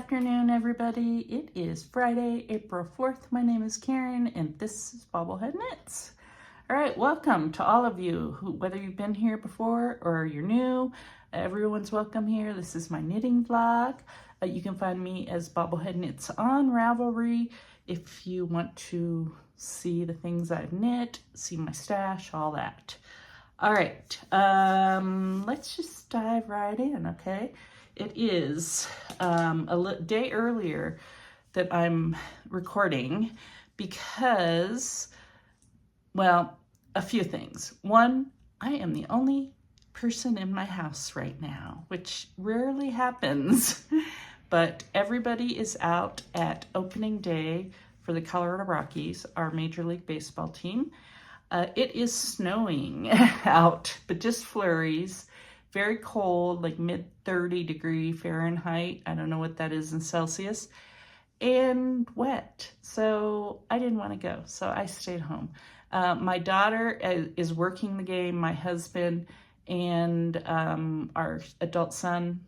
afternoon, everybody. It is Friday, April 4th. My name is Karen, and this is BobbleHeadKnits. All right, welcome to all of you, whether you've been here before or you're new. Everyone's welcome here. This is my knitting vlog. You can find me as BobbleHeadKnits on Ravelry if you want to see the things I've knit, see my stash, all that. All right, let's just dive right in, okay? It is a day earlier that I'm recording because, well, a few things. One, I am the only person in my house right now, which rarely happens, but everybody is out at opening day for the Colorado Rockies, our Major League Baseball team. It is snowing out, but just flurries. Very cold, like mid 30 degree Fahrenheit. I don't know what that is in Celsius. And wet. So I didn't want to go. So I stayed home. My daughter is working the game. My husband and our adult son,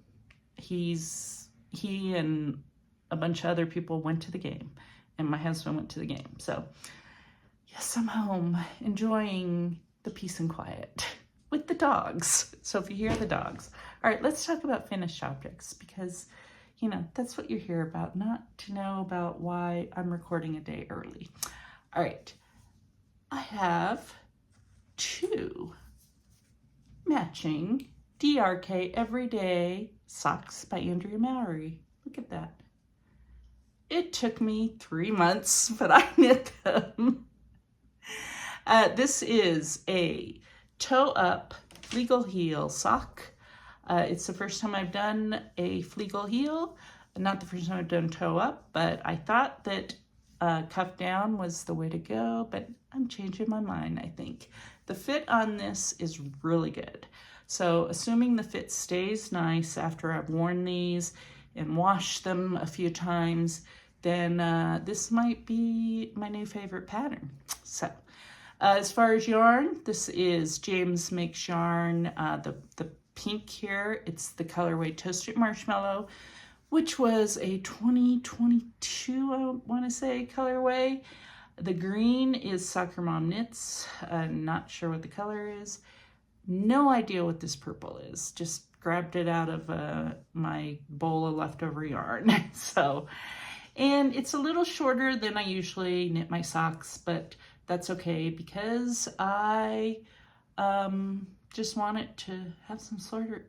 he and a bunch of other people went to the game. And my husband went to the game. So yes, I'm home enjoying the peace and quiet with the dogs. So if you hear the dogs. All right, let's talk about finished objects because, you know, that's what you're here about, not to know about why I'm recording a day early. All right, I have two matching DRK Everyday socks by Andrea Mowry. Look at that. It took me 3 months, but I knit them. This is a toe-up fleegle heel sock. It's the first time I've done a fleegle heel. Not the first time I've done toe-up, but I thought that cuff down was the way to go, but I'm changing my mind, I think. The fit on this is really good. So assuming the fit stays nice after I've worn these and washed them a few times, then this might be my new favorite pattern. So as far as yarn, this is James Makes Yarn, the pink here. It's the colorway Toasted Marshmallow, which was a 2022, I want to say, colorway. The green is Soccer Mom Knits. Not sure what the color is. No idea what this purple is. Just grabbed it out of my bowl of leftover yarn. And it's a little shorter than I usually knit my socks, but that's okay because I just wanted to have some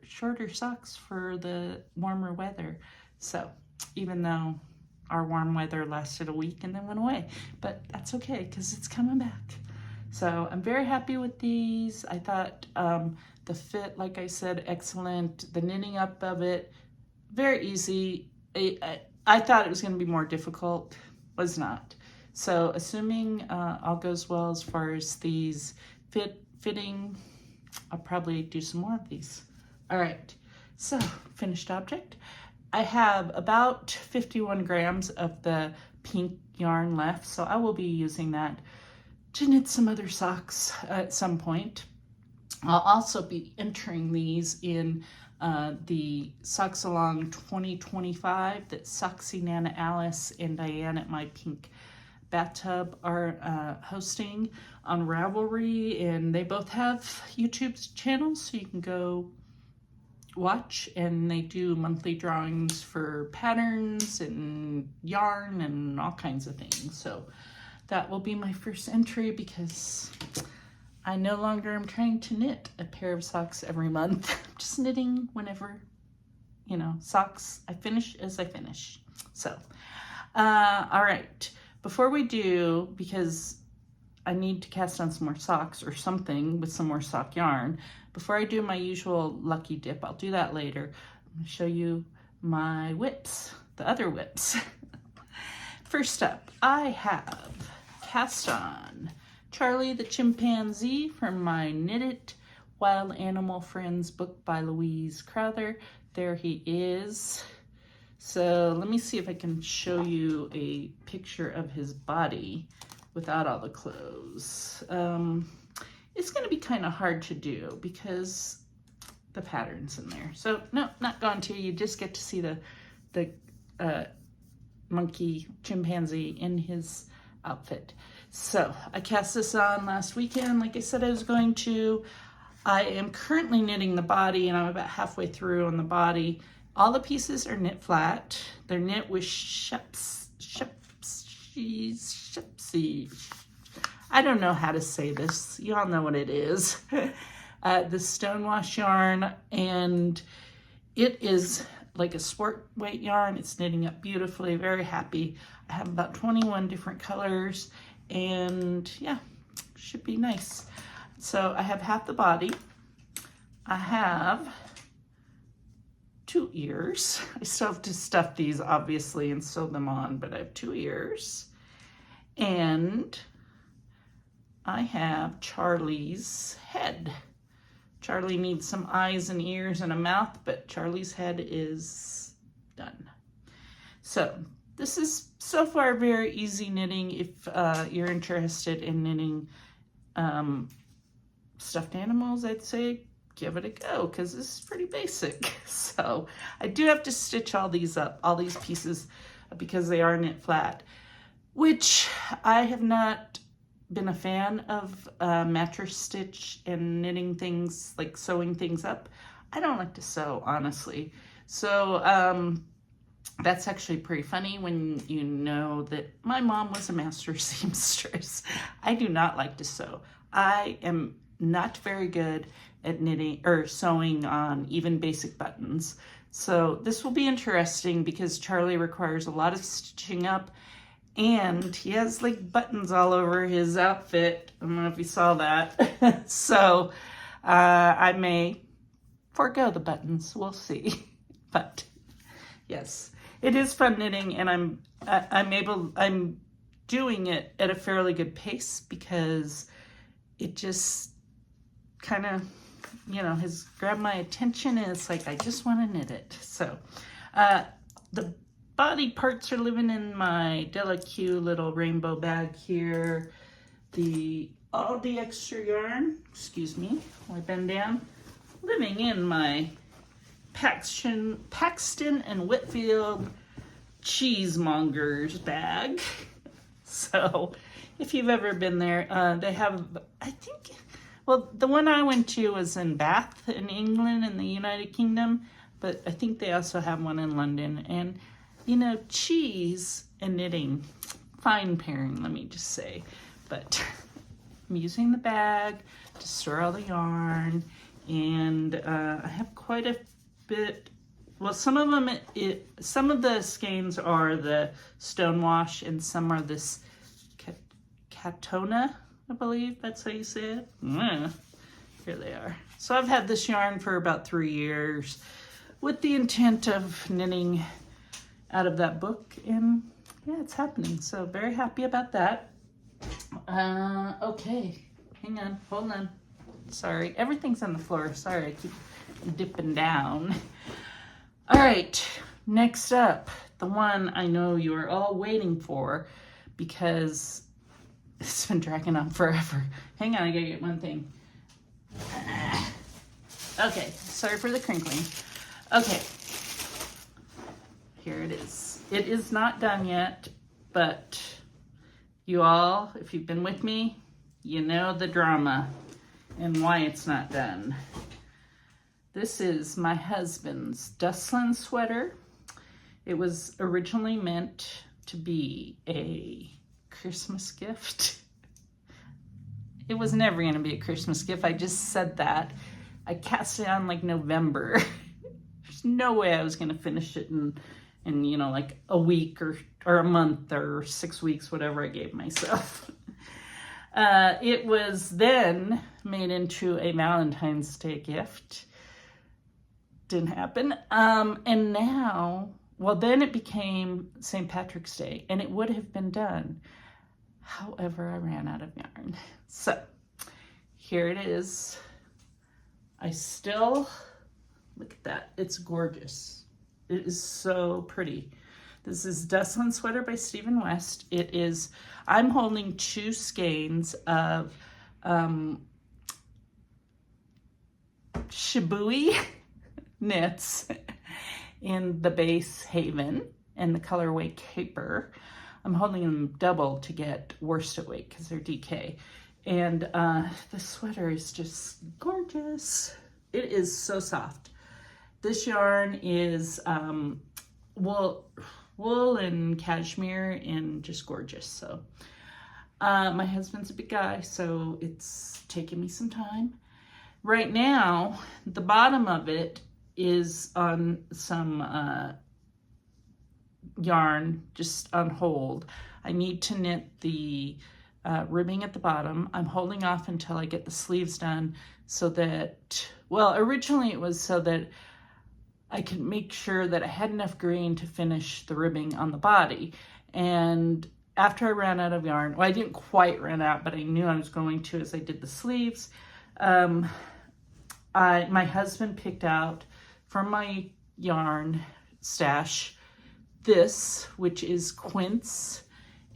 shorter socks for the warmer weather. So even though our warm weather lasted a week and then went away, but that's okay because it's coming back. So I'm very happy with these. I thought the fit, like I said, excellent. The knitting up of it, very easy. I thought it was going to be more difficult, was not. So assuming all goes well as far as these fitting, I'll probably do some more of these. All right, so finished object. I have about 51 grams of the pink yarn left, so I will be using that to knit some other socks at some point. I'll also be entering these in the Socks Along 2025 that Soxy, Nana Alice, and Diane at My Pink Bathtub are hosting on Ravelry, and they both have YouTube channels, so you can go watch, and they do monthly drawings for patterns and yarn and all kinds of things. So that will be my first entry because I no longer am trying to knit a pair of socks every month. I'm just knitting whenever, you know, socks I finish as I finish. So, all right. Before we do, because I need to cast on some more socks or something with some more sock yarn, before I do my usual lucky dip, I'll do that later. I'm going to show you my whips, the other whips. First up, I have cast on Charlie the Chimpanzee from my Knit It Wild Animal Friends book by Louise Crowther. There he is. So let me see if I can show you a picture of his body without all the clothes. It's going to be kind of hard to do because the pattern's in there. So no, not going to. You just get to see the monkey chimpanzee in his outfit. So I cast this on last weekend, like I said I was going to. I am currently knitting the body, and I'm about halfway through on the body. All the pieces are knit flat. They're knit with I don't know how to say this. You all know what it is. The stonewash yarn, and it is like a sport weight yarn. It's knitting up beautifully, very happy. I have about 21 different colors, and yeah, should be nice. So I have half the body. I have 2 ears. I still have to stuff these, obviously, and sew them on, but I have 2 ears. And I have Charlie's head. Charlie needs some eyes and ears and a mouth, but Charlie's head is done. So this is so far very easy knitting. If you're interested in knitting stuffed animals, I'd say give it a go, because this is pretty basic. So I do have to stitch all these up, all these pieces, because they are knit flat, which I have not been a fan of mattress stitch and knitting things, like sewing things up. I don't like to sew, honestly. So that's actually pretty funny when you know that my mom was a master seamstress. I do not like to sew. I am not very good at knitting or sewing on even basic buttons. So this will be interesting because Charlie requires a lot of stitching up, and he has like buttons all over his outfit. I don't know if you saw that. So I may forego the buttons. We'll see. But yes, it is fun knitting, and I'm doing it at a fairly good pace because it just kind of, you know, has grabbed my attention, and it's like I just want to knit it. So the body parts are living in my Della-Q little rainbow bag here. All the extra yarn, excuse me, while I bend down, living in my Paxton and Whitfield cheesemongers bag. So if you've ever been there, they have, I think, well, the one I went to was in Bath in England in the United Kingdom, but I think they also have one in London. And you know, cheese and knitting, fine pairing, let me just say. But I'm using the bag to store all the yarn, and I have quite a bit. Well, some of them, some of the skeins are the stonewash, and some are this Katona, I believe that's how you say it. Here they are. So I've had this yarn for about 3 years with the intent of knitting out of that book, and yeah, it's happening. So very happy about that. Okay, hang on, hold on. Sorry, everything's on the floor. Sorry, I keep dipping down. All right, next up, the one I know you are all waiting for because it's been dragging on forever. Hang on, I gotta get one thing. Okay, sorry for the crinkling. Okay. Here it is. It is not done yet, but you all, if you've been with me, you know the drama and why it's not done. This is my husband's Dustland sweater. It was originally meant to be a Christmas gift. It was never going to be a Christmas gift. I just said that. I cast it on like November. There's no way I was going to finish it in you know, like a week or a month or 6 weeks, whatever I gave myself. It was then made into a Valentine's Day gift. Didn't happen. And now, well, then it became St. Patrick's Day, and it would have been done. However, I ran out of yarn. So here it is. I still, look at that. It's gorgeous. It is so pretty. This is Dustland Sweater by Stephen West. It is, I'm holding 2 skeins of Shibui knits in the base Haven. and the colorway Caper. I'm holding them double to get worsted weight because they're DK. And the sweater is just gorgeous. It is so soft. This yarn is wool and cashmere and just gorgeous. So my husband's a big guy, so it's taking me some time. Right now, the bottom of it is on some yarn just on hold. I need to knit the ribbing at the bottom. I'm holding off until I get the sleeves done so that, well, originally it was so that I could make sure that I had enough green to finish the ribbing on the body. And after I ran out of yarn, well, I didn't quite run out, but I knew I was going to as I did the sleeves. My husband picked out from my yarn stash this, which is quince,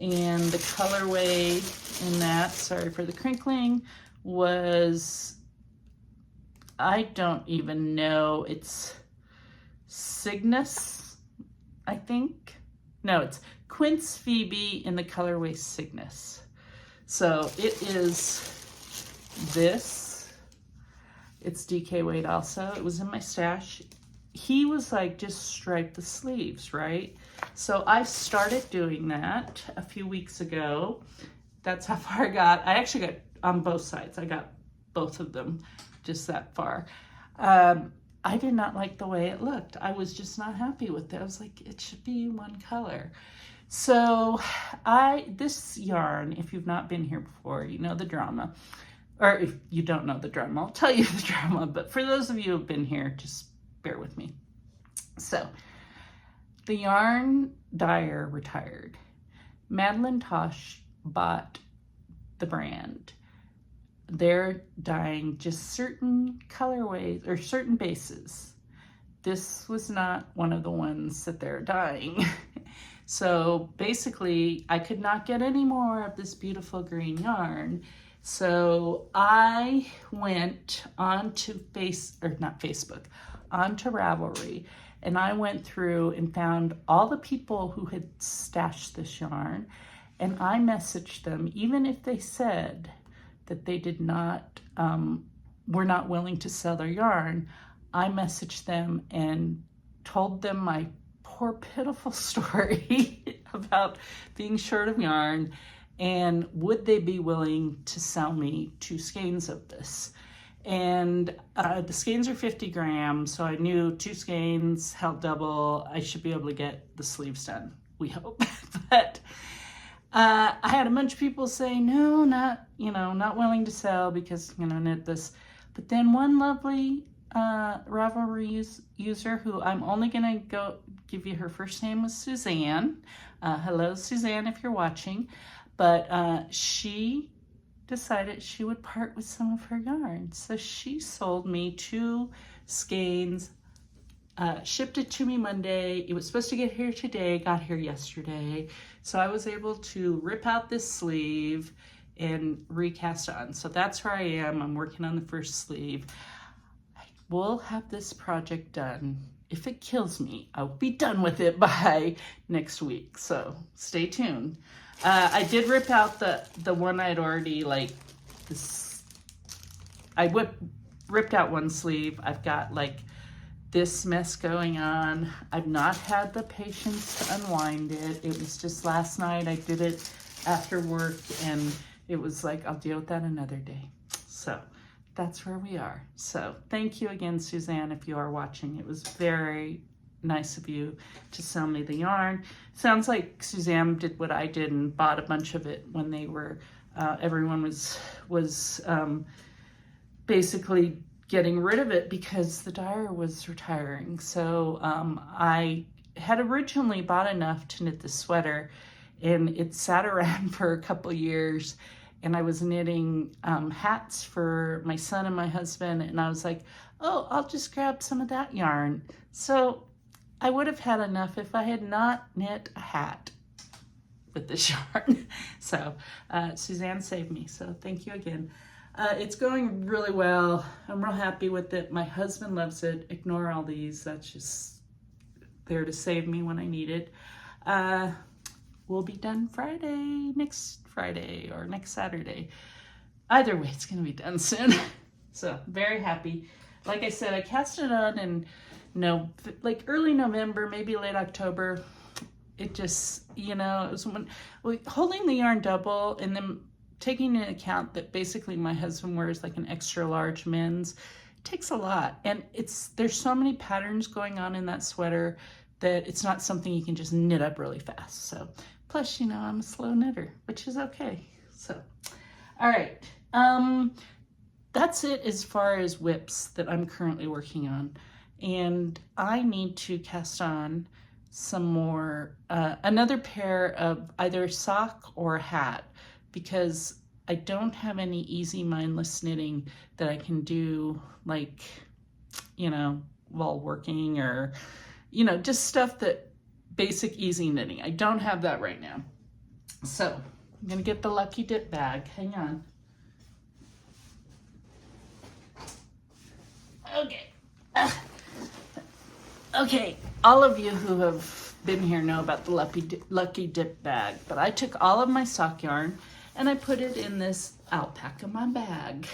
and the colorway in that, sorry for the crinkling, was, I don't even know, it's Cygnus, I think. No, it's Quince Phoebe in the colorway Cygnus. So it is this. It's DK weight also. It was in my stash. He was like, just stripe the sleeves, right? So I started doing that a few weeks ago. That's how far I got. I actually got on both sides. I got both of them just that far. I did not like the way it looked. I was just not happy with it. I was like, it should be one color. So this yarn, if you've not been here before, you know the drama. Or if you don't know the drama, I'll tell you the drama. But for those of you who have been here, just bear with me. So the yarn dyer retired. Madeline Tosh bought the brand. They're dyeing just certain colorways or certain bases. This was not one of the ones that they're dyeing. So basically, I could not get any more of this beautiful green yarn. So I went onto onto Ravelry, and I went through and found all the people who had stashed this yarn, and I messaged them, even if they said that they did not, were not willing to sell their yarn. I messaged them and told them my poor pitiful story about being short of yarn, and would they be willing to sell me 2 skeins of this. And the skeins are 50 grams, so I knew 2 skeins held double. I should be able to get the sleeves done, we hope. But I had a bunch of people say, no, not willing to sell because, knit this. But then one lovely Ravelry user, who I'm only gonna go give you her first name, was Suzanne. Hello, Suzanne, if you're watching. But she decided she would part with some of her yarn. So she sold me 2 skeins, shipped it to me Monday. It was supposed to get here today, got here yesterday. So I was able to rip out this sleeve and recast on. So that's where I am. I'm working on the first sleeve. I will have this project done. If it kills me, I'll be done with it by next week. So stay tuned. I did rip out the one I'd already ripped out one sleeve. I've got this mess going on. I've not had the patience to unwind it. It was just last night. I did it after work, and it was like, I'll deal with that another day. So that's where we are. So thank you again, Suzanne, if you are watching. It was very nice of you to sell me the yarn. Sounds like Suzanne did what I did and bought a bunch of it when they were, everyone was basically getting rid of it because the dyer was retiring. So I had originally bought enough to knit the sweater, and it sat around for a couple years, and I was knitting hats for my son and my husband, and I was like, oh, I'll just grab some of that yarn. So I would have had enough if I had not knit a hat with this yarn. So Suzanne saved me, so thank you again. It's going really well. I'm real happy with it. My husband loves it. Ignore all these. That's just there to save me when I need it. We'll be done next Friday or next Saturday. Either way, it's gonna be done soon. So very happy. Like I said, I cast it on in like early November, maybe late October. It just, it was holding the yarn double and then taking into account that basically my husband wears like an extra large men's. It takes a lot, and there's so many patterns going on in that sweater that it's not something you can just knit up really fast. So plus, I'm a slow knitter, which is okay. So, all right. That's it as far as whips that I'm currently working on. And I need to cast on some more, another pair of either a sock or a hat, because I don't have any easy mindless knitting that I can do, like, while working, or, just stuff that basic easy knitting. I don't have that right now. So I'm gonna get the Lucky Dip bag. Hang on. Okay. Okay, all of you who have been here know about the Lucky Dip bag, but I took all of my sock yarn and I put it in this alpaca my bag.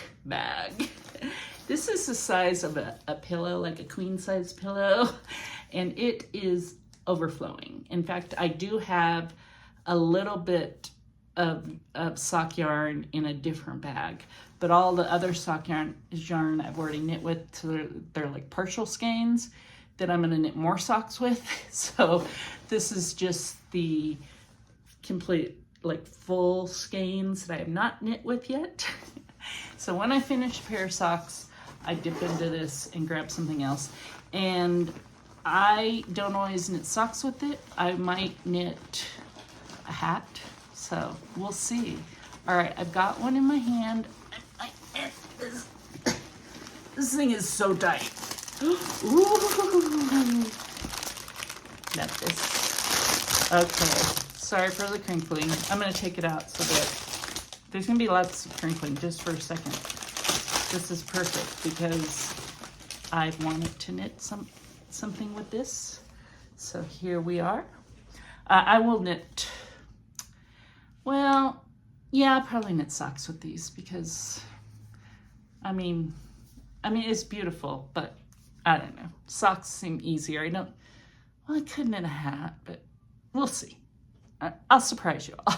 This is the size of a pillow, like a queen size pillow, and it is overflowing. In fact, I do have a little bit of sock yarn in a different bag, but all the other sock yarn is yarn I've already knit with, so they're like partial skeins that I'm gonna knit more socks with. So this is just the complete, like, full skeins that I have not knit with yet. So when I finish a pair of socks, I dip into this and grab something else. And I don't always knit socks with it. I might knit a hat, so we'll see. All right, I've got one in my hand. This thing is so tight. Ooh. Got this. Okay, sorry for the crinkling. I'm gonna take it out so that there's gonna be lots of crinkling just for a second. This is perfect because I wanted to knit something with this. So here we are. I will knit, well, yeah, I'll probably knit socks with these because, I mean, it's beautiful, but I don't know. Socks seem easier. I could knit a hat, but we'll see. I'll surprise you all.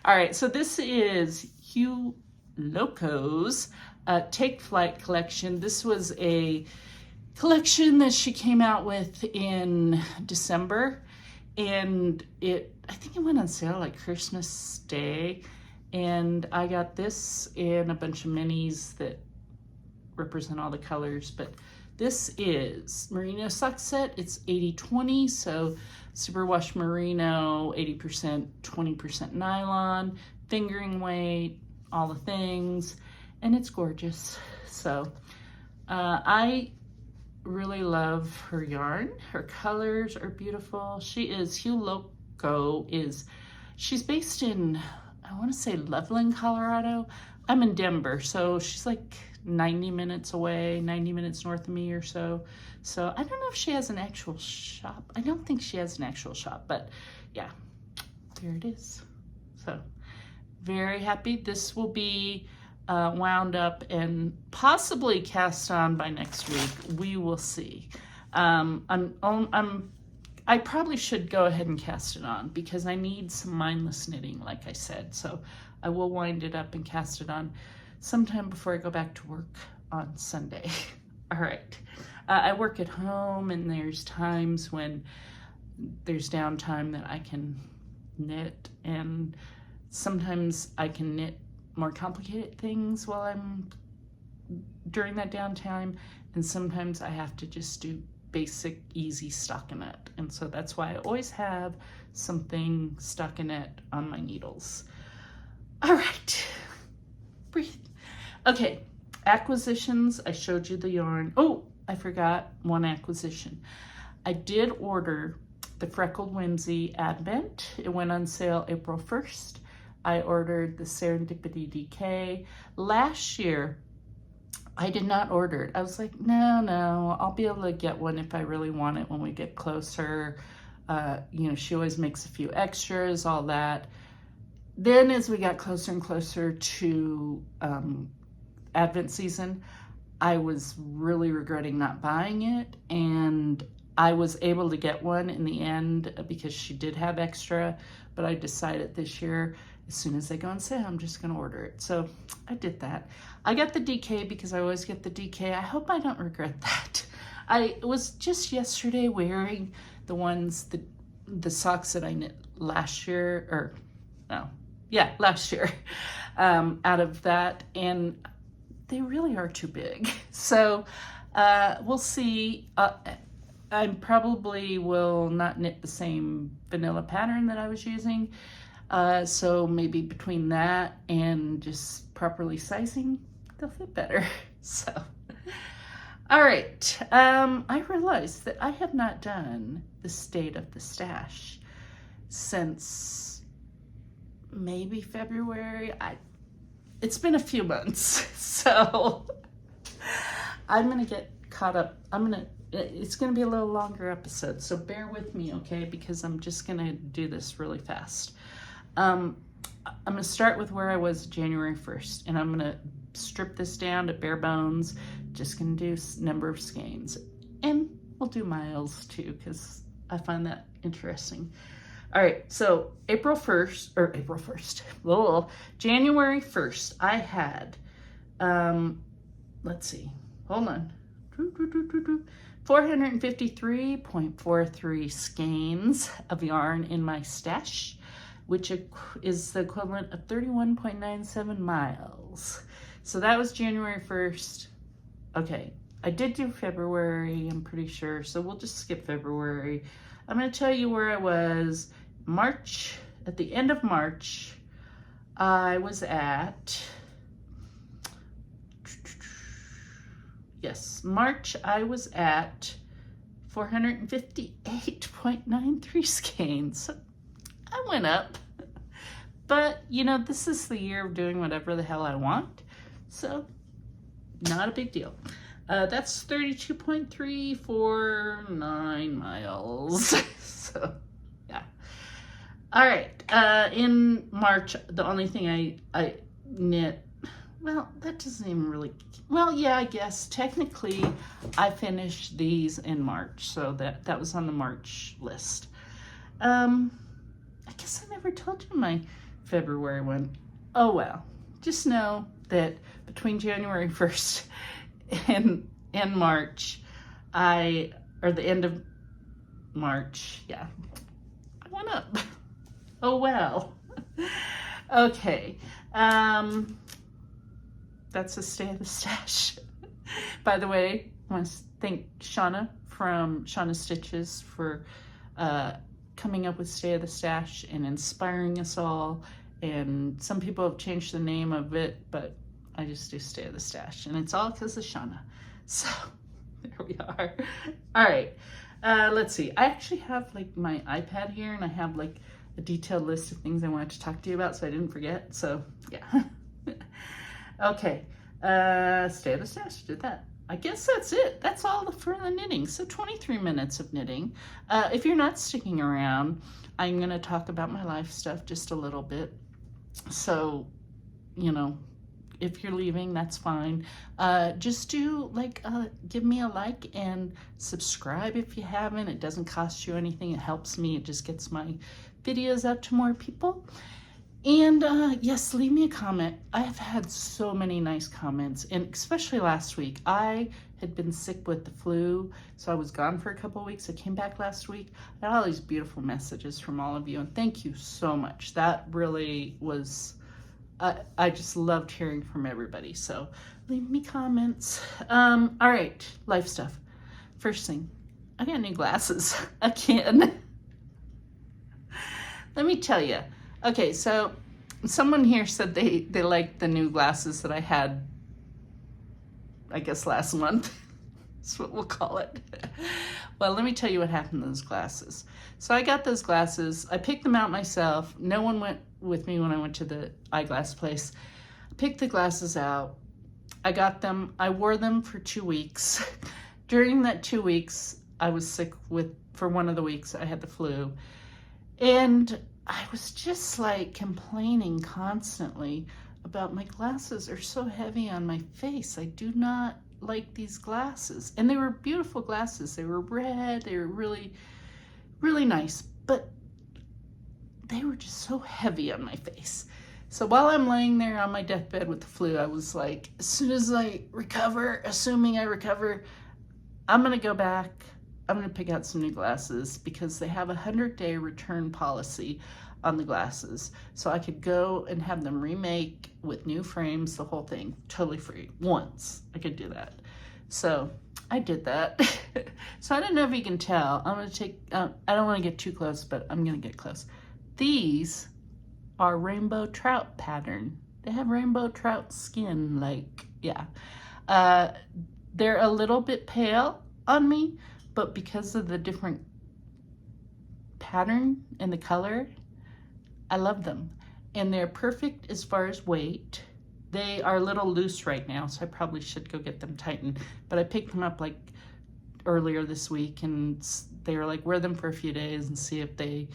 All right, so this is Hugh Loco's Take Flight collection. This was a collection that she came out with in December, and I think it went on sale like Christmas Day, and I got this in a bunch of minis that represent all the colors. But this is merino sock set. It's 80-20, so superwash merino, 80%, 20% nylon, fingering weight, all the things, and it's gorgeous. So I really love her yarn. Her colors are beautiful. Hugh Loco she's based in, I want to say Loveland, Colorado. I'm in Denver, so she's like 90 minutes away, 90 minutes north of me or so. So I don't know if she has an actual shop. I don't think she has an actual shop, but yeah, there it is. So very happy. This will be wound up and possibly cast on by next week. We will see. I probably should go ahead and cast it on because I need some mindless knitting, like I said. So I will wind it up and cast it on sometime before I go back to work on Sunday. All right. I work at home, and there's times when there's downtime that I can knit, and sometimes I can knit more complicated things while I'm during that downtime, and sometimes I have to just do basic easy stockinette, and so that's why I always have something stockinette on my needles. All right, breathe. Okay, acquisitions. I showed you the yarn. Oh, I forgot one acquisition. I did order the Freckled Whimsy Advent. It went on sale April 1st. I ordered the Serendipity DK. Last year, I did not order it. I was like, no, I'll be able to get one if I really want it when we get closer. You know, she always makes a few extras, all that. Then as we got closer and closer to Advent season, I was really regretting not buying it, and I was able to get one in the end because she did have extra, but I decided this year, as soon as they go on sale, I'm just going to order it. So I did that. I got the DK because I always get the DK. I hope I don't regret that. I was just yesterday wearing the socks that I knit last year, last year, out of that, and they really are too big. So we'll see. I probably will not knit the same vanilla pattern that I was using. So maybe between that and just properly sizing, they'll fit better. So, all right. I realized that I have not done the state of the stash since maybe February. It's been a few months, so I'm gonna get caught up. It's gonna be a little longer episode, so bear with me, okay? Because I'm just gonna do this really fast. I'm gonna start with where I was January 1st, and I'm gonna strip this down to bare bones. Just gonna do number of skeins, and we'll do miles too, because I find that interesting. All right, so January 1st, I had, let's see, hold on, 453.43 skeins of yarn in my stash, which is the equivalent of 31.97 miles. So that was January 1st. Okay, I did do February, I'm pretty sure, so we'll just skip February. I'm going to tell you where I was. March, at the end of March, I was at, March I was at 458.93 skeins. So I went up, but you know, this is the year of doing whatever the hell I want, so not a big deal. That's 32.349 miles. So yeah. All right, in March, the only thing I knit, well, that doesn't even really, well, yeah, I guess technically I finished these in March, so that was on the March list. I guess I never told you my February one. Oh well, just know that between January 1st and March, or the end of March, yeah, I went up. Oh well. Okay. That's the state of the stash. By the way, I want to thank Shauna from Shauna Stitches for coming up with Stay of the Stash and inspiring us all. And some people have changed the name of it, but I just do Stay of the Stash, and it's all because of Shauna. So there we are. All right. Let's see. I actually have like my iPad here, and I have like a detailed list of things I wanted to talk to you about, so I didn't forget. So yeah. Okay. Stay of the Stash. Did that. I guess that's it. That's all for the knitting. So 23 minutes of knitting. If you're not sticking around, I'm going to talk about my life stuff just a little bit. So, you know, if you're leaving, that's fine. Just do give me a like and subscribe if you haven't. It doesn't cost you anything. It helps me. It just gets my videos out to more people. And yes, leave me a comment. I've had so many nice comments, and especially last week. I had been sick with the flu, so I was gone for a couple of weeks. I came back last week. I had all these beautiful messages from all of you, and thank you so much. That really was, I just loved hearing from everybody. So leave me comments. All right, life stuff. First thing, I got new glasses again. Let me tell you. Okay, so someone here said they liked the new glasses that I had, I guess, last month. That's what we'll call it. Well, let me tell you what happened to those glasses. So I got those glasses. I picked them out myself. No one went with me when I went to the eyeglass place. I picked the glasses out. I got them, I wore them for 2 weeks. During that 2 weeks, I was sick for one of the weeks, I had the flu. And I was just like complaining constantly about my glasses are so heavy on my face. I do not like these glasses. And they were beautiful glasses. They were red. They were really, really nice. But they were just so heavy on my face. So while I'm laying there on my deathbed with the flu, I was like, as soon as I recover, assuming I recover, I'm going to go back. I'm going to pick out some new glasses because they have a 100-day return policy on the glasses. So I could go and have them remake with new frames, the whole thing, totally free. Once I could do that. So I did that. So I don't know if you can tell. I'm going to take, I don't want to get too close, but I'm going to get close. These are rainbow trout pattern. They have rainbow trout skin, like, yeah. They're a little bit pale on me, but because of the different pattern and the color, I love them. And they're perfect as far as weight. They are a little loose right now, so I probably should go get them tightened. But I picked them up like earlier this week, and they were like, wear them for a few days and see if they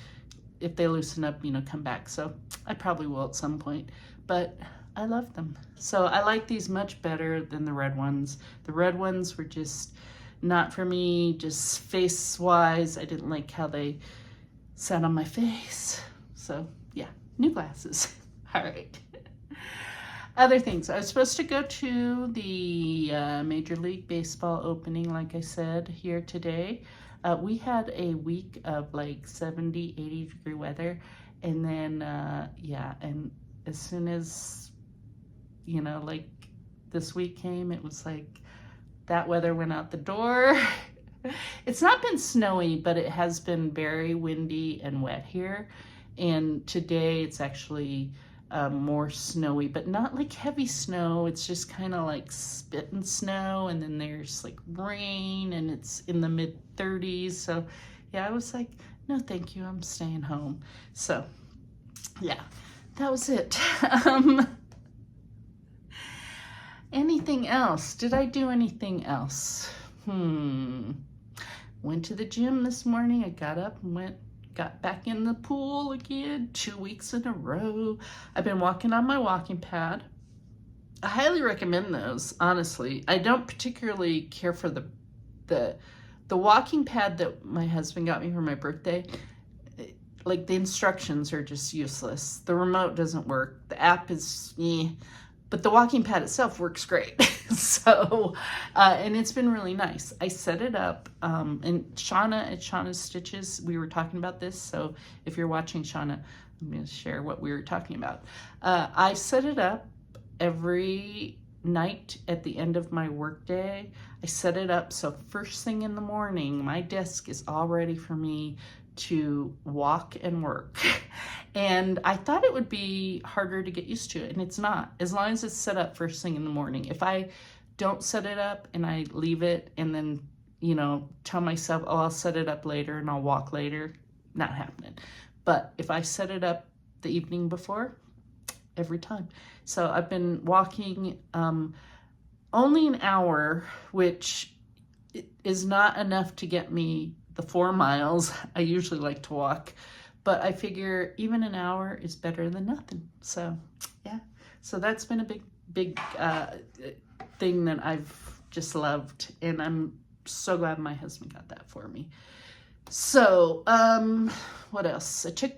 loosen up, you know, come back. So I probably will at some point, but I love them. So I like these much better than the red ones. The red ones were just not for me, just face-wise. I didn't like how they sat on my face. So yeah, new glasses. All right. Other things. I was supposed to go to the Major League Baseball opening, like I said, here today. We had a week of like 70, 80 degree weather. And then, yeah, and as soon as, you know, like this week came, it was like that weather went out the door. It's not been snowy, but it has been very windy and wet here. And today it's actually more snowy, but not like heavy snow. It's just kind of like spitting snow, and then there's like rain, and it's in the mid 30s. So yeah, I was like, no thank you, I'm staying home. So yeah, that was it. Anything else? Did I do anything else? Went to the gym this morning. I got up and got back in the pool again 2 weeks in a row. I've been walking on my walking pad. I highly recommend those, honestly. I don't particularly care for the walking pad that my husband got me for my birthday. Like, the instructions are just useless. The remote doesn't work. The app is but the walking pad itself works great. So, and it's been really nice. I set it up, and Shauna at Shauna's Stitches, we were talking about this. So if you're watching Shauna, I'm going to share what we were talking about. I set it up every night at the end of my workday. I set it up so first thing in the morning, my desk is all ready for me to walk and work. And I thought it would be harder to get used to it, and it's not, as long as it's set up first thing in the morning. If I don't set it up and I leave it and then, you know, tell myself, oh, I'll set it up later and I'll walk later, not happening. But if I set it up the evening before, every time. So I've been walking only an hour, which is not enough to get me the 4 miles I usually like to walk, but I figure even an hour is better than nothing. So yeah, so that's been a big thing that I've just loved, and I'm so glad my husband got that for me. So what else? I took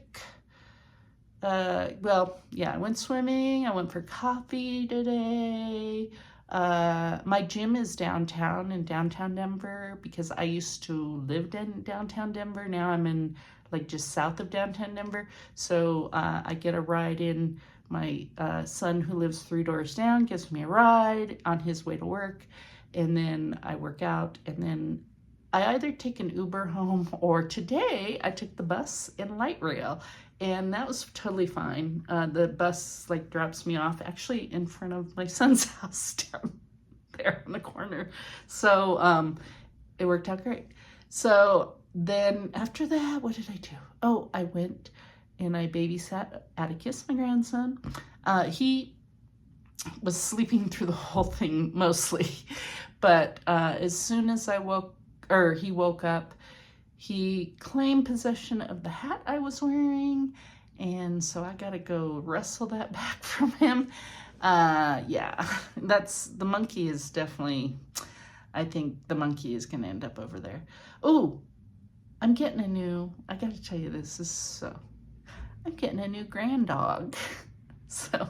well, yeah, I went swimming. I went for coffee today. My gym is downtown in downtown Denver, because I used to live in downtown Denver. Now I'm in like just south of downtown Denver. So I get a ride in. My son, who lives 3 doors down, gives me a ride on his way to work. And then I work out, and then I either take an Uber home, or today I took the bus and light rail. And that was totally fine. The bus like drops me off actually in front of my son's house down there on the corner. So it worked out great. So then after that, what did I do? Oh, I went and I babysat Atticus, my grandson. He was sleeping through the whole thing mostly. But as soon as he woke up, he claimed possession of the hat I was wearing. And so I got to go wrestle that back from him. Yeah, the monkey is definitely, I think the monkey is going to end up over there. Oh, I got to tell you this, I'm getting a new grand dog. So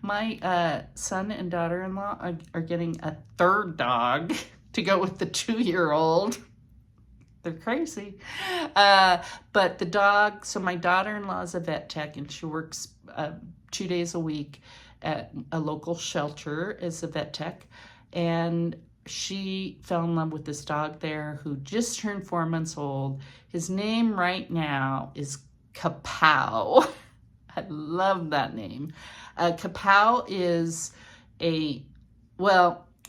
my son and daughter-in-law are getting a third dog to go with the 2-year-old. They're crazy. But the dog, so my daughter-in-law is a vet tech, and she works 2 days a week at a local shelter as a vet tech. And she fell in love with this dog there who just turned 4 months old. His name right now is Kapow. I love that name. Kapow is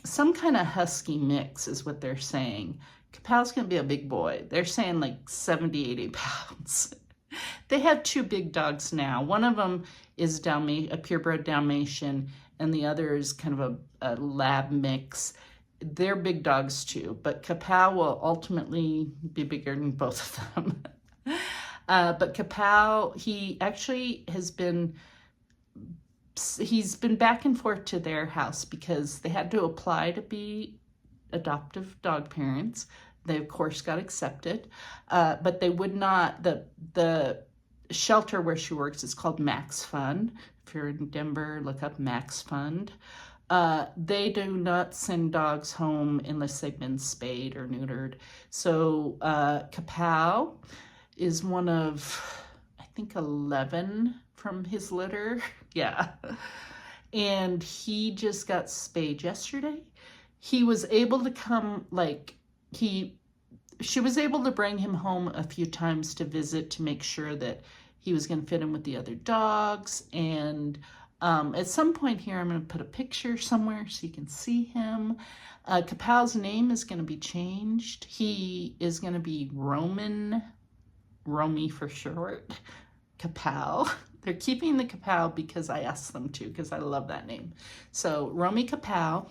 some kind of husky mix is what they're saying. Kapow's going to be a big boy. They're saying like 70, 80 pounds. They have 2 big dogs now. One of them is a purebred Dalmatian, and the other is kind of a lab mix. They're big dogs too, but Kapow will ultimately be bigger than both of them. But Kapow, he actually he's been back and forth to their house because they had to apply to be adoptive dog parents. They of course got accepted, but they would not, the shelter where she works is called Max Fund. If you're in Denver, look up Max Fund. They do not send dogs home unless they've been spayed or neutered. So Kapow is one of, I think, 11 from his litter. Yeah. And he just got spayed yesterday. He was able to come, she was able to bring him home a few times to visit to make sure that he was going to fit in with the other dogs. And at some point here, I'm going to put a picture somewhere so you can see him. Kapow's name is going to be changed. He is going to be Romy for short, Kapow. They're keeping the Kapow because I asked them to, because I love that name. So Romy Kapow,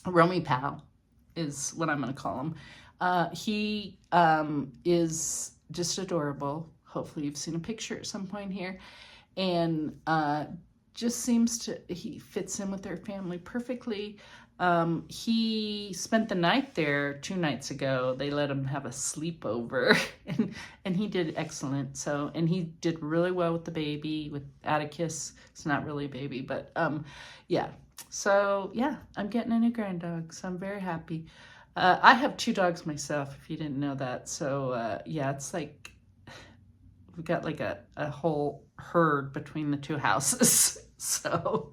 Romy Pow is what I'm going to call him. He is just adorable. Hopefully you've seen a picture at some point here. And just he fits in with their family perfectly. He spent the night there 2 nights ago. They let him have a sleepover, and he did excellent. So, and he did really well with the baby, with Atticus. It's not really a baby, but yeah. So yeah, I'm getting a new grand dog, so I'm very happy. I have 2 dogs myself, if you didn't know that. So yeah, it's like we've got like a whole herd between the 2 houses. So,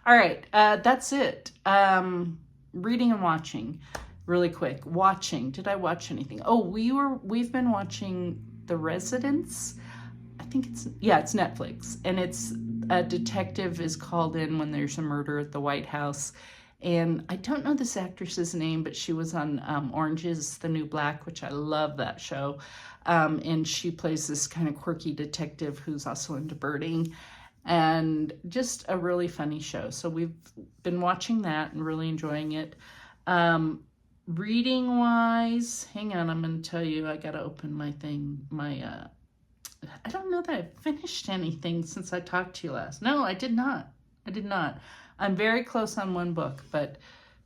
all right, that's it. Reading and watching, really quick. Watching, did I watch anything? Oh, we've been watching The Residence. I think it's Netflix, and it's a detective is called in when there's a murder at the White House. And I don't know this actress's name, but she was on Orange is the New Black, which I love that show. And she plays this kind of quirky detective who's also into birding, and just a really funny show. So we've been watching that and really enjoying it. Reading wise, hang on, I'm going to tell you, I got to open my thing, I don't know that I've finished anything since I talked to you last. No, I did not. I'm very close on one book, but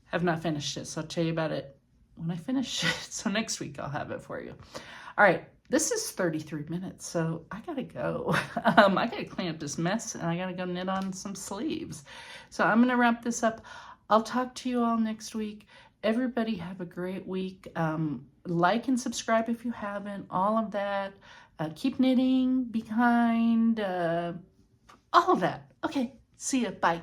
have not finished it. So I'll tell you about it when I finish it. So next week I'll have it for you. All right. This is 33 minutes, so I gotta go. I gotta clean up this mess, and I gotta go knit on some sleeves. So I'm gonna wrap this up. I'll talk to you all next week. Everybody have a great week. Like and subscribe if you haven't, all of that. Keep knitting, be kind, all of that. Okay, see ya, bye.